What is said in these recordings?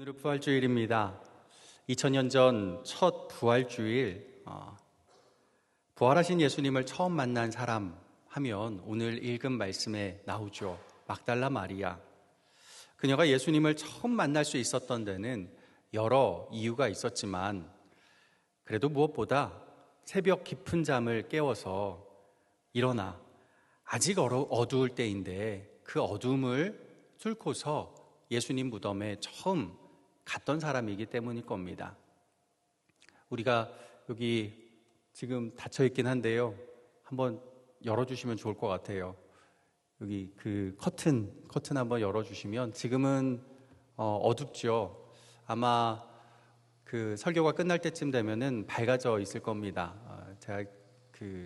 오늘은 부활주일입니다. 2000년 전 첫 부활주일, 부활하신 예수님을 처음 만난 사람 하면 오늘 읽은 말씀에 나오죠. 막달라 마리아. 그녀가 예수님을 처음 만날 수 있었던 데는 여러 이유가 있었지만 그래도 무엇보다 새벽 깊은 잠을 깨워서 일어나 아직 어두울 때인데 그 어둠을 뚫고서 예수님 무덤에 처음 갔던 사람이기 때문일 겁니다. 우리가 여기 지금 닫혀있긴 한데요. 한번 열어주시면 좋을 것 같아요. 여기 그 커튼 한번 열어주시면 지금은 어둡죠. 아마 그 설교가 끝날 때쯤 되면은 밝아져 있을 겁니다. 제가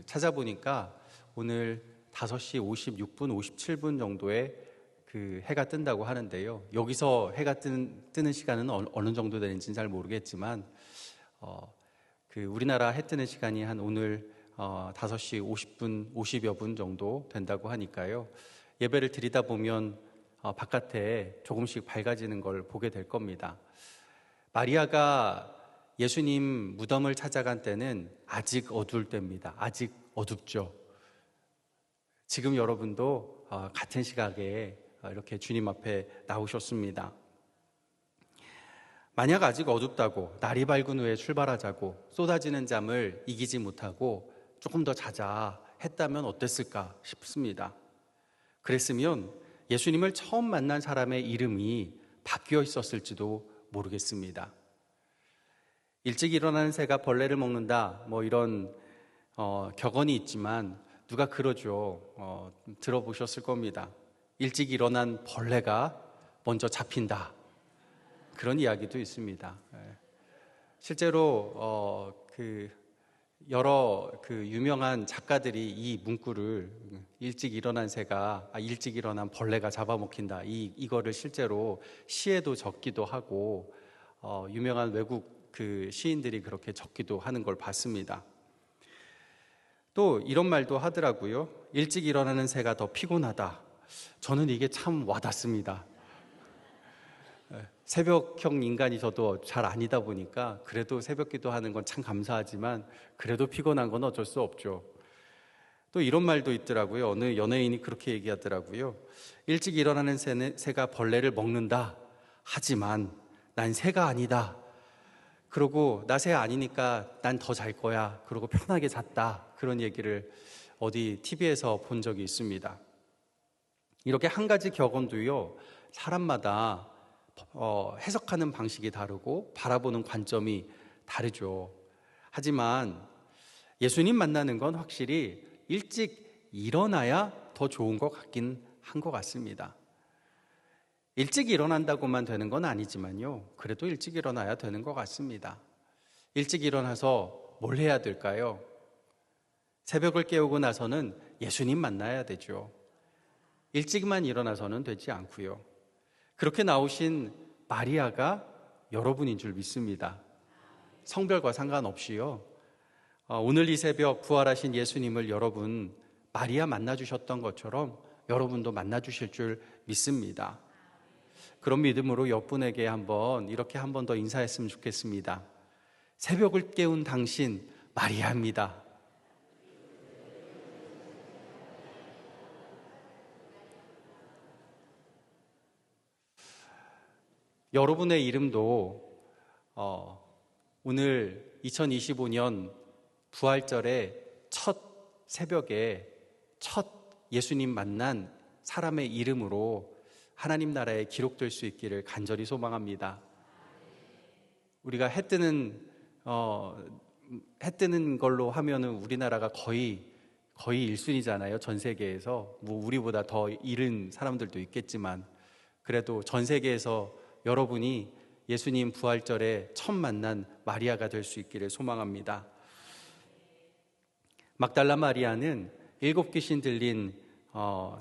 찾아보니까 오늘 5시 56분, 57분 정도에 그 해가 뜬다고 하는데요. 여기서 해가 뜨는 시간은 어느 정도 되는지는 잘 모르겠지만 우리나라 해 뜨는 시간이 한 오늘 5시 50분, 50여 분 정도 된다고 하니까요. 예배를 드리다 보면 바깥에 조금씩 밝아지는 걸 보게 될 겁니다. 마리아가 예수님 무덤을 찾아간 때는 아직 어두울 때입니다. 아직 어둡죠. 지금 여러분도 같은 시각에 이렇게 주님 앞에 나오셨습니다. 만약 아직 어둡다고 날이 밝은 후에 출발하자고 쏟아지는 잠을 이기지 못하고 조금 더 자자 했다면 어땠을까 싶습니다. 그랬으면 예수님을 처음 만난 사람의 이름이 바뀌어 있었을지도 모르겠습니다. 일찍 일어나는 새가 벌레를 먹는다 이런 격언이 있지만 누가 그러죠. 들어보셨을 겁니다. 일찍 일어난 벌레가 먼저 잡힌다. 그런 이야기도 있습니다. 실제로 여러 유명한 작가들이 이 문구를 일찍 일어난 새가 일찍 일어난 벌레가 잡아먹힌다. 이거를 실제로 시에도 적기도 하고 유명한 외국 시인들이 그렇게 적기도 하는 걸 봤습니다. 또 이런 말도 하더라고요. 일찍 일어나는 새가 더 피곤하다. 저는 이게 참 와닿습니다. 새벽형 인간이 저도 잘 아니다 보니까 그래도 새벽 기도하는 건 참 감사하지만 그래도 피곤한 건 어쩔 수 없죠. 또 이런 말도 있더라고요. 어느 연예인이 그렇게 얘기하더라고요. 일찍 일어나는 새가 벌레를 먹는다. 하지만 난 새가 아니다. 그러고 나 새 아니니까 난 더 잘 거야. 그러고 편하게 잤다. 그런 얘기를 어디 TV에서 본 적이 있습니다. 이렇게 한 가지 격언도요. 사람마다 해석하는 방식이 다르고 바라보는 관점이 다르죠. 하지만 예수님 만나는 건 확실히 일찍 일어나야 더 좋은 것 같긴 한 것 같습니다. 일찍 일어난다고만 되는 건 아니지만요. 그래도 일찍 일어나야 되는 것 같습니다. 일찍 일어나서 뭘 해야 될까요? 새벽을 깨우고 나서는 예수님 만나야 되죠. 일찍만 일어나서는 되지 않고요. 그렇게 나오신 마리아가 여러분인 줄 믿습니다. 성별과 상관없이요. 오늘 이 새벽 부활하신 예수님을 여러분 마리아 만나주셨던 것처럼 여러분도 만나주실 줄 믿습니다. 그런 믿음으로 옆분에게 이렇게 한 번 더 인사했으면 좋겠습니다. 새벽을 깨운 당신 마리아입니다. 여러분의 이름도 오늘 2025년 부활절의 첫 새벽에 첫 예수님 만난 사람의 이름으로 하나님 나라에 기록될 수 있기를 간절히 소망합니다. 우리가 해 뜨는 걸로 하면은 우리나라가 거의 1순위잖아요. 전 세계에서. 우리보다 더 이른 사람들도 있겠지만 그래도 전 세계에서 여러분이 예수님 부활절에 첫 만난 마리아가 될 수 있기를 소망합니다. 막달라 마리아는 7 귀신 들린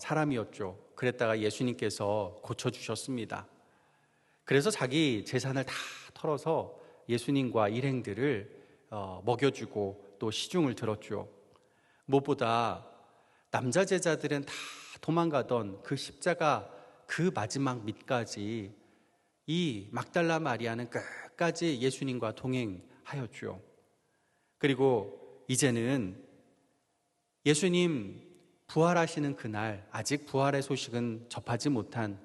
사람이었죠. 그랬다가 예수님께서 고쳐주셨습니다. 그래서 자기 재산을 다 털어서 예수님과 일행들을 먹여주고 또 시중을 들었죠. 무엇보다 남자 제자들은 다 도망가던 그 십자가 그 마지막 밑까지 이 막달라 마리아는 끝까지 예수님과 동행하였죠. 그리고 이제는 예수님 부활하시는 그날, 아직 부활의 소식은 접하지 못한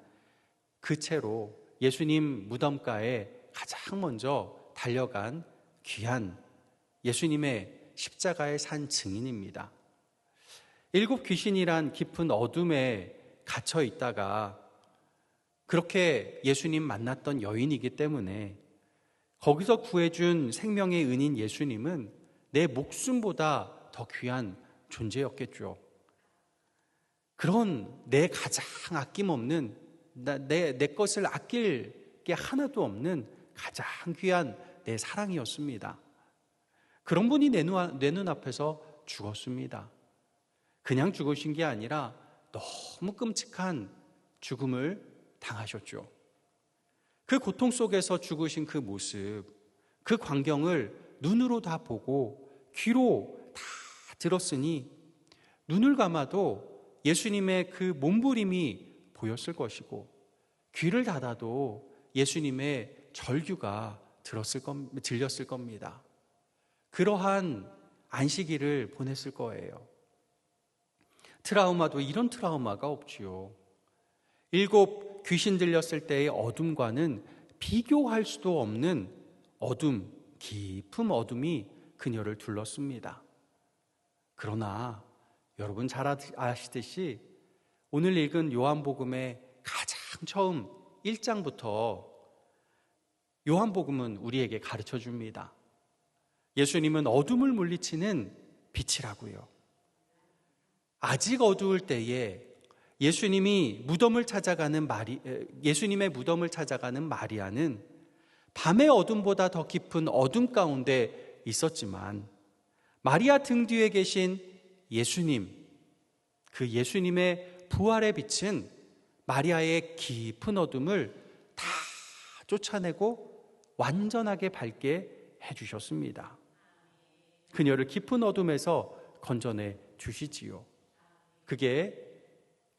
그 채로 예수님 무덤가에 가장 먼저 달려간 귀한 예수님의 십자가의 산 증인입니다. 7 귀신이란 깊은 어둠에 갇혀 있다가 그렇게 예수님 만났던 여인이기 때문에 거기서 구해준 생명의 은인 예수님은 내 목숨보다 더 귀한 존재였겠죠. 그런 내 가장 아낌없는, 내 것을 아낄 게 하나도 없는 가장 귀한 내 사랑이었습니다. 그런 분이 내 눈앞에서 죽었습니다. 그냥 죽으신 게 아니라 너무 끔찍한 죽음을 당하셨죠. 그 고통 속에서 죽으신 그 모습, 그 광경을 눈으로 다 보고 귀로 다 들었으니 눈을 감아도 예수님의 그 몸부림이 보였을 것이고 귀를 닫아도 예수님의 절규가 들렸을 겁니다. 그러한 안식일을 보냈을 거예요. 트라우마도 이런 트라우마가 없지요. 7 귀신 들렸을 때의 어둠과는 비교할 수도 없는 어둠, 깊은 어둠이 그녀를 둘렀습니다. 그러나 여러분 잘 아시듯이 오늘 읽은 요한복음의 가장 처음 1장부터 요한복음은 우리에게 가르쳐 줍니다. 예수님은 어둠을 물리치는 빛이라고요. 아직 어두울 때에 예수님의 무덤을 찾아가는 마리아는 밤의 어둠보다 더 깊은 어둠 가운데 있었지만 마리아 등 뒤에 계신 예수님, 그 예수님의 부활의 빛은 마리아의 깊은 어둠을 다 쫓아내고 완전하게 밝게 해주셨습니다. 그녀를 깊은 어둠에서 건져내 주시지요. 그게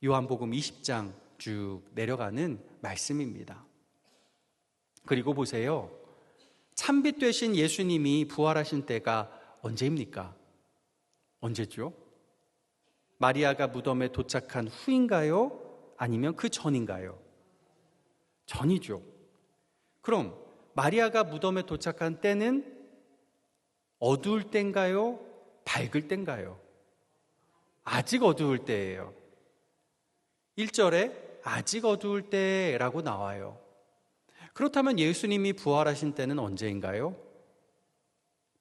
요한복음 20장 쭉 내려가는 말씀입니다. 그리고 보세요. 참빛 되신 예수님이 부활하신 때가 언제입니까? 언제죠? 마리아가 무덤에 도착한 후인가요? 아니면 그 전인가요? 전이죠. 그럼 마리아가 무덤에 도착한 때는 어두울 때인가요? 밝을 때인가요? 아직 어두울 때예요. 1절에 아직 어두울 때라고 나와요. 그렇다면 예수님이 부활하신 때는 언제인가요?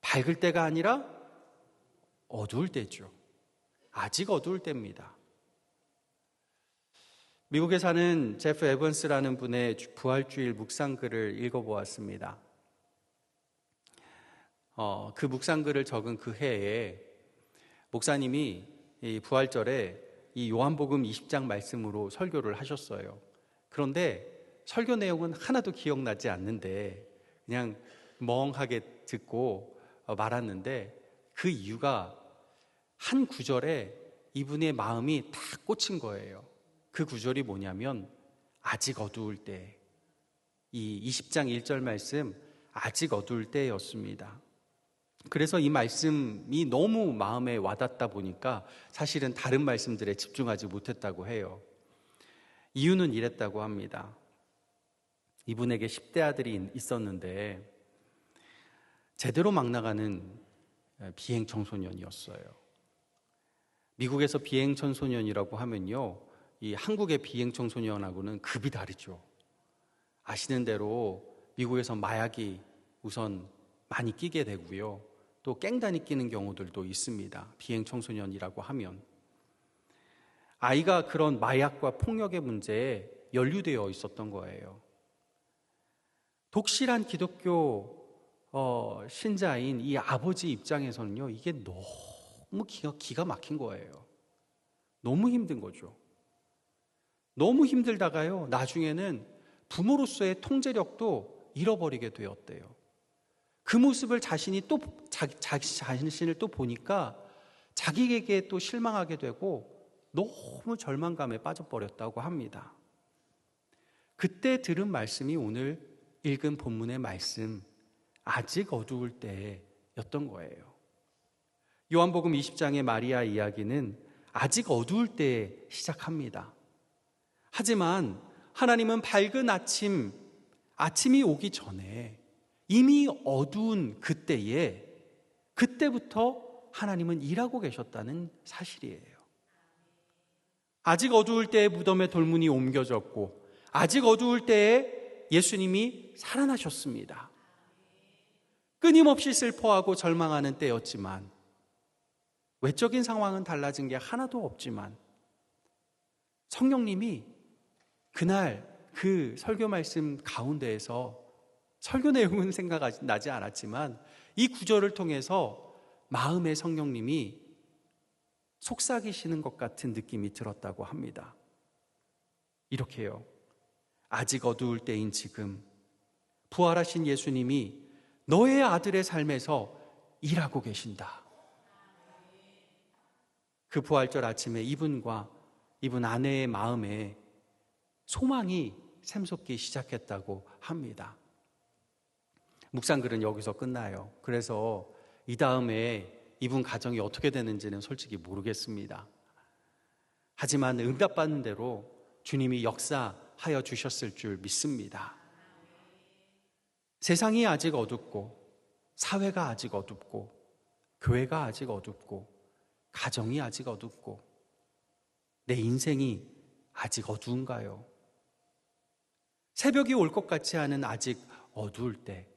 밝을 때가 아니라 어두울 때죠. 아직 어두울 때입니다. 미국에 사는 제프 에번스라는 분의 부활주일 묵상글을 읽어보았습니다. 그 묵상글을 적은 그 해에 목사님이 이 부활절에 이 요한복음 20장 말씀으로 설교를 하셨어요. 그런데 설교 내용은 하나도 기억나지 않는데 그냥 멍하게 듣고 말았는데 그 이유가 한 구절에 이분의 마음이 다 꽂힌 거예요. 그 구절이 뭐냐면 아직 어두울 때, 이 20장 1절 말씀 아직 어두울 때였습니다. 그래서 이 말씀이 너무 마음에 와닿다 보니까 사실은 다른 말씀들에 집중하지 못했다고 해요. 이유는 이랬다고 합니다. 이분에게 10대 아들이 있었는데 제대로 막 나가는 비행 청소년이었어요. 미국에서 비행 청소년이라고 하면요, 이 한국의 비행 청소년하고는 급이 다르죠. 아시는 대로 미국에서 마약이 우선 많이 끼게 되고요. 또 깽단이 끼는 경우들도 있습니다. 비행 청소년이라고 하면. 아이가 그런 마약과 폭력의 문제에 연루되어 있었던 거예요. 독실한 기독교 신자인 이 아버지 입장에서는요, 이게 너무 기가 막힌 거예요. 너무 힘든 거죠. 너무 힘들다가요, 나중에는 부모로서의 통제력도 잃어버리게 되었대요. 그 모습을 자신이 또 자신을 또 보니까 자기에게 또 실망하게 되고 너무 절망감에 빠져버렸다고 합니다. 그때 들은 말씀이 오늘 읽은 본문의 말씀, 아직 어두울 때였던 거예요. 요한복음 20장의 마리아 이야기는 아직 어두울 때에 시작합니다. 하지만 하나님은 밝은 아침이 오기 전에 이미 어두운 그때부터 하나님은 일하고 계셨다는 사실이에요. 아직 어두울 때에 무덤의 돌문이 옮겨졌고, 아직 어두울 때에 예수님이 살아나셨습니다. 끊임없이 슬퍼하고 절망하는 때였지만, 외적인 상황은 달라진 게 하나도 없지만, 성령님이 그날 그 설교 말씀 가운데에서, 설교 내용은 생각나지 않았지만 이 구절을 통해서 마음의 성령님이 속삭이시는 것 같은 느낌이 들었다고 합니다. 이렇게요. 아직 어두울 때인 지금 부활하신 예수님이 너의 아들의 삶에서 일하고 계신다. 그 부활절 아침에 이분과 이분 아내의 마음에 소망이 샘솟기 시작했다고 합니다. 묵상글은 여기서 끝나요. 그래서 이 다음에 이분 가정이 어떻게 되는지는 솔직히 모르겠습니다. 하지만 응답받는 대로 주님이 역사하여 주셨을 줄 믿습니다. 세상이 아직 어둡고, 사회가 아직 어둡고, 교회가 아직 어둡고, 가정이 아직 어둡고, 내 인생이 아직 어두운가요? 새벽이 올 것 같지 않은 아직 어두울 때,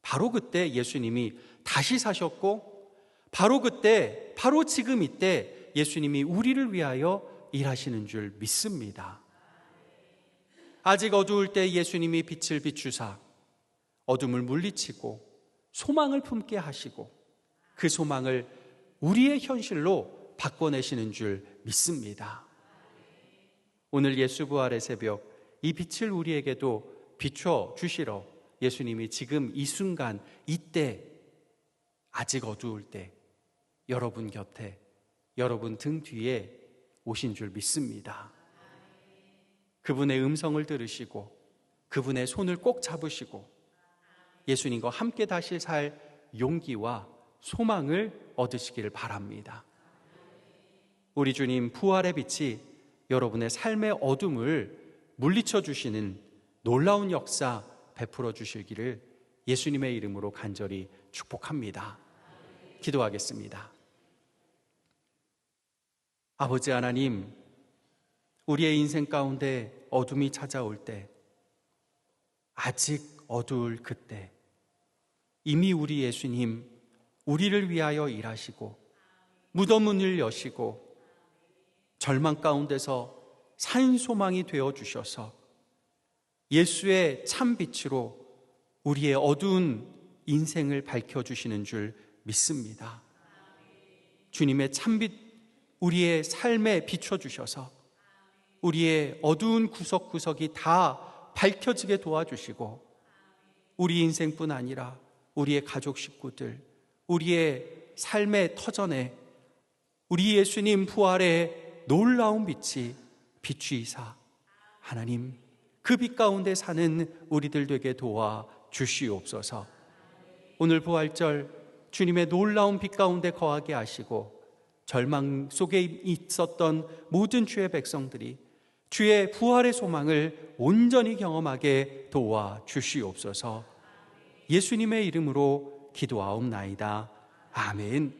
바로 그때 예수님이 다시 사셨고, 바로 그때, 바로 지금 이때 예수님이 우리를 위하여 일하시는 줄 믿습니다. 아직 어두울 때 예수님이 빛을 비추사 어둠을 물리치고 소망을 품게 하시고, 그 소망을 우리의 현실로 바꿔내시는 줄 믿습니다. 오늘 예수 부활의 새벽, 이 빛을 우리에게도 비춰 주시러 예수님이 지금 이 순간, 이때, 아직 어두울 때 여러분 곁에, 여러분 등 뒤에 오신 줄 믿습니다. 그분의 음성을 들으시고 그분의 손을 꼭 잡으시고 예수님과 함께 다시 살 용기와 소망을 얻으시기를 바랍니다. 우리 주님 부활의 빛이 여러분의 삶의 어둠을 물리쳐 주시는 놀라운 역사 베풀어 주시기를 예수님의 이름으로 간절히 축복합니다. 기도하겠습니다. 아버지 하나님, 우리의 인생 가운데 어둠이 찾아올 때, 아직 어두울 그때, 이미 우리 예수님, 우리를 위하여 일하시고 무덤 문을 여시고 절망 가운데서 산 소망이 되어 주셔서 예수의 참 빛으로 우리의 어두운 인생을 밝혀주시는 줄 믿습니다. 주님의 참빛 우리의 삶에 비춰주셔서 우리의 어두운 구석구석이 다 밝혀지게 도와주시고, 우리 인생뿐 아니라 우리의 가족 식구들, 우리의 삶의 터전에 우리 예수님 부활의 놀라운 빛이 비추이사 하나님, 그 빛 가운데 사는 우리들 되게 도와 주시옵소서. 오늘 부활절 주님의 놀라운 빛 가운데 거하게 하시고, 절망 속에 있었던 모든 주의 백성들이 주의 부활의 소망을 온전히 경험하게 도와 주시옵소서. 예수님의 이름으로 기도하옵나이다. 아멘.